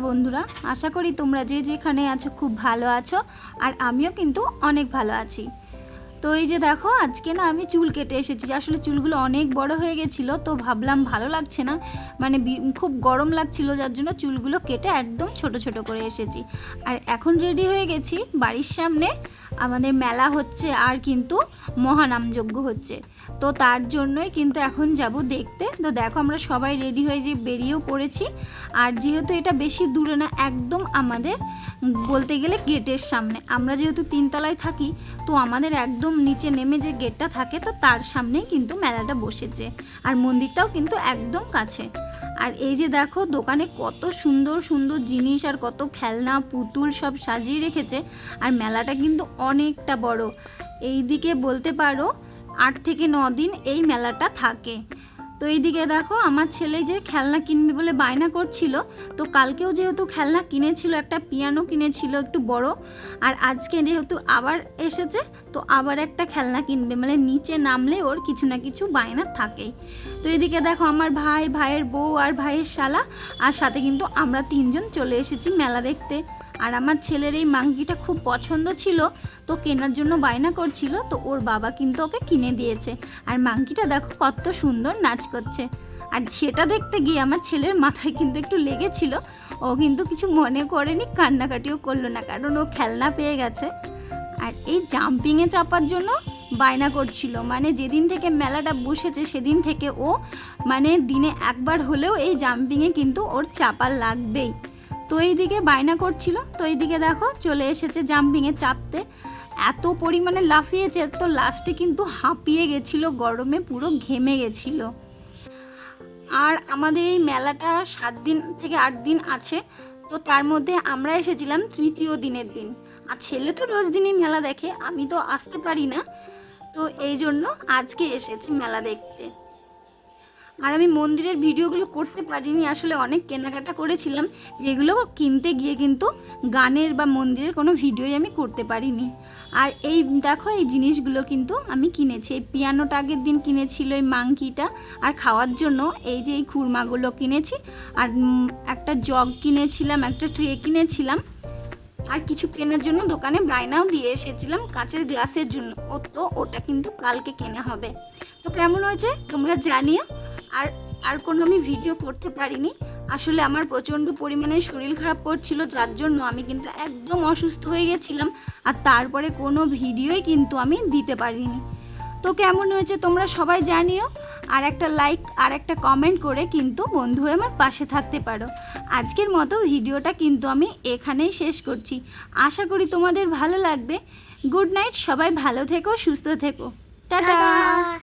বন্ধুরা, আশা করি তোমরা যে যেখানে আছো খুব ভালো আছো। আর আমিও কিন্তু অনেক ভালো আছি। তো এই যে দেখো, আজকে না আমি চুল কেটে এসেছি। আসলে চুলগুলো অনেক বড় হয়ে গেছিলো, তো ভাবলাম ভালো লাগছে না, মানে খুব গরম লাগছিল, যার জন্য চুলগুলো কেটে একদম ছোট ছোট করে এসেছি। আর এখন রেডি হয়ে গেছি, বাড়ির সামনে আমাদের মেলা হচ্ছে আর কিন্তু মহানামযজ্ঞ হচ্ছে, তো তার জন্যই কিন্তু এখন যাব দেখতে। তো দেখো, আমরা সবাই রেডি হয়ে যে বেরিয়েও পড়েছি। আর যেহেতু এটা বেশি দূরে না, একদম আমাদের বলতে গেলে গেটের সামনে। আমরা যেহেতু তিনতলায় থাকি, তো আমাদের একদম নিচে নেমে যে গেটটা থাকে, তো তার সামনেই কিন্তু মেলাটা বসেছে। আর মন্দিরটাও কিন্তু একদম কাছে। আর এই যে দেখো, দোকানে কত সুন্দর সুন্দর জিনিস আর কত খেলনা পুতুল সব সাজিয়ে রেখেছে। আর মেলাটা কিন্তু অনেকটা বড়। এই দিকে বলতে পারো 8 থেকে 9 দিন এই মেলাটা থাকে। তো এইদিকে দেখো, আমার ছেলে যে খেলনা কিনবে বলে বায়না করছিল, তো কালকেও যেহেতু খেলনা কিনেছিল, একটা পিয়ানো কিনেছিল একটু বড়, আর আজকে যেহেতু আবার এসেছে, তো আবার একটা খেলনা কিনবে, মানে নিচে নামলে ওর কিছু না কিছু বায়না থাকেই। তো এদিকে দেখো, আমার ভাই, ভাইয়ের বউ আর ভাইয়ের শালা, আর সাথে কিন্তু আমরা 3 জন চলে এসেছি মেলা দেখতে। আর আমার ছেলের এই মাংকিটা খুব পছন্দ ছিল, তো কেনার জন্য বায়না করছিল, তো ওর বাবা কিন্তু ওকে কিনে দিয়েছে। আর মাংকিটা দেখো কত সুন্দর নাচ করছে। আর সেটা দেখতে গিয়ে আমার ছেলের মাথায় কিন্তু একটু লেগেছিল, ও কিন্তু কিছু মনে করেনি, কান্নাকাটিও করলো না, কারণ ও খেলনা পেয়ে গেছে। আর এই জাম্পিংয়ে চাপার জন্য বায়না করছিল, মানে যেদিন থেকে মেলাটা বসেছে সেদিন থেকে ও মানে দিনে একবার হলেও এই জাম্পিংয়ে কিন্তু ওর চাপা লাগবেই। তো এইদিকে বায়না করছিল, তো এইদিকে দেখো চলে এসেছে জাম্পিংয়ে চাপতে। এত পরিমাণে লাফিয়েছে, তো লাস্টে কিন্তু হাঁপিয়ে গেছিলো, গরমে পুরো ঘেমে গেছিলো। আর আমাদের এই মেলাটা 7 দিন থেকে 8 দিন আছে, তো তার মধ্যে আমরা এসেছিলাম তৃতীয় দিনের দিন। আর ছেলে তো রোজ দিনই মেলা দেখে, আমি তো আসতে পারি না, তো এই জন্য আজকে এসেছি মেলা দেখতে। আর আমি মন্দিরের ভিডিওগুলো করতে পারিনি, আসলে অনেক কেনাকাটা করেছিলাম, যেগুলো কিনতে গিয়ে কিন্তু গানের বা মন্দিরের কোনো ভিডিওই আমি করতে পারিনি। আর এই দেখো, এই জিনিসগুলো কিন্তু আমি কিনেছি। এই পিয়ানোটা আগের দিন কিনেছিল, এই মাংকিটা, আর খাওয়ার জন্য এই যে এই খুরমাগুলো কিনেছি। আর একটা জগ কিনেছিলাম, একটা ট্রে কিনেছিলাম। আর কিছু কেনার জন্য দোকানে বায়নাও দিয়ে এসেছিলাম কাঁচের গ্লাসের জন্য, ওটা কিন্তু কালকে কেনা হবে। তো কেমন হয়েছে তোমরা জানিও। আর আর কোনো আমি ভিডিও করতে পারিনি, আসলে আমার প্রচণ্ড পরিমাণে শরীর খারাপ করছিল, যার জন্য আমি কিন্তু একদম অসুস্থ হয়ে গেছিলাম। আর তারপরে কোনো ভিডিওই কিন্তু আমি দিতে পারিনি। তো কেমন হয়েছে তোমরা সবাই জানিও। আর একটা লাইক আর একটা কমেন্ট করে কিন্তু বন্ধু হয়ে আমার পাশে থাকতে পারো। আজকের মতো ভিডিওটা কিন্তু আমি এখানেই শেষ করছি। আশা করি তোমাদের ভালো লাগবে। গুড নাইট, সবাই ভালো থেকো, সুস্থ থেকো, টাটা।